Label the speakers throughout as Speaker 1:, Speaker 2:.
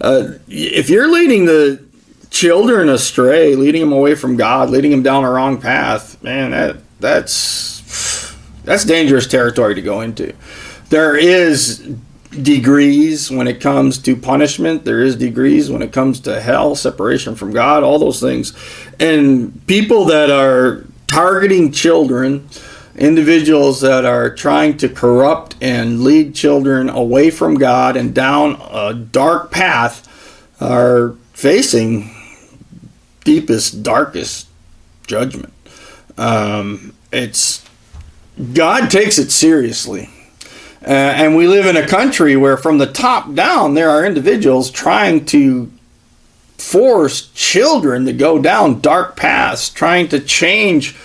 Speaker 1: If you're leading the children astray, leading them away from God, leading them down a wrong path, man, that's dangerous territory to go into. There is degrees when it comes to punishment. There is degrees when it comes to hell, separation from God, all those things. And people that are targeting children, individuals that are trying to corrupt and lead children away from God and down a dark path are facing deepest, darkest judgment. It's God takes it seriously. And we live in a country where from the top down there are individuals trying to force children to go down dark paths, trying to change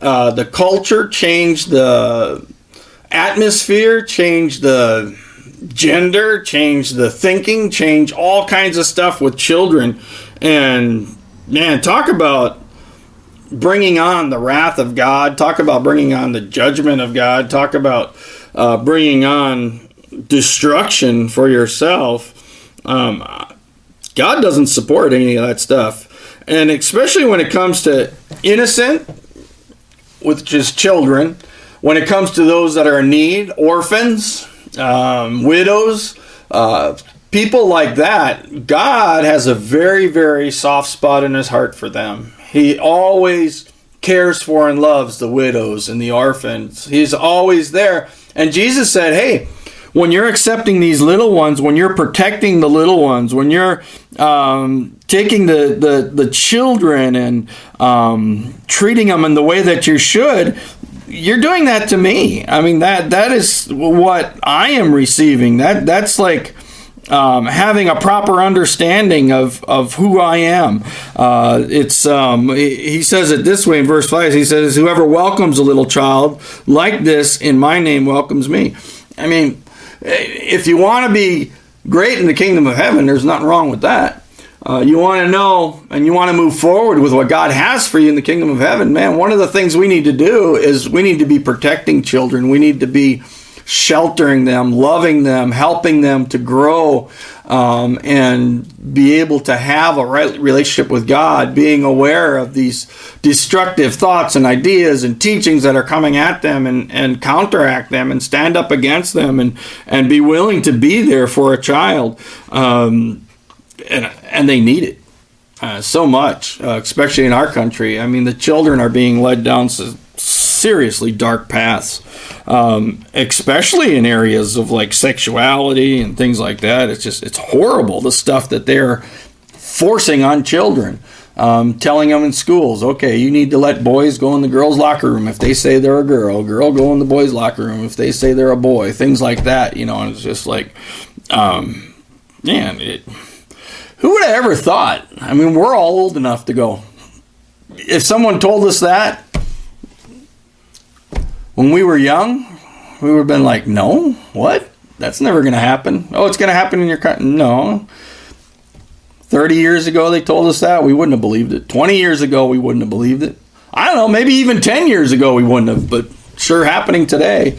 Speaker 1: the culture, change the atmosphere, change the gender, change the thinking, change all kinds of stuff with children. And man, talk about bringing on the wrath of God, talk about bringing on the judgment of God, talk about bringing on destruction for yourself. God doesn't support any of that stuff. And especially when it comes to innocent, which is children, when it comes to those that are in need, orphans, widows, people like that, God has a very, very soft spot in his heart for them. He always cares for and loves the widows and the orphans. He's always there. And Jesus said, hey, when you're accepting these little ones, when you're protecting the little ones, when you're taking the children and treating them in the way that you should, you're doing that to me. I mean, that is what I am receiving. That's like having a proper understanding of who I am. He says it this way in verse 5. He says, whoever welcomes a little child like this in my name welcomes me. I mean, if you want to be great in the kingdom of heaven, there's nothing wrong with that. You want to know and you want to move forward with what God has for you in the kingdom of heaven, man, one of the things we need to do is we need to be protecting children. We need to be sheltering them, loving them, helping them to grow and be able to have a right relationship with God, being aware of these destructive thoughts and ideas and teachings that are coming at them and counteract them and stand up against them and be willing to be there for a child. And they need it so much, especially in our country. I mean, the children are being led down seriously dark paths, especially in areas of like sexuality and things like that. It's horrible, the stuff that they're forcing on children, telling them in schools, okay, you need to let boys go in the girls' locker room if they say they're a girl go in the boys' locker room if they say they're a boy, things like that, and it's just like, who would have ever thought? I mean, we're all old enough to go. If someone told us that when we were young, we would have been like, no, what? That's never going to happen. Oh, it's going to happen in your country. No. 30 years ago, they told us that. We wouldn't have believed it. 20 years ago, we wouldn't have believed it. I don't know, maybe even 10 years ago, we wouldn't have, but sure happening today.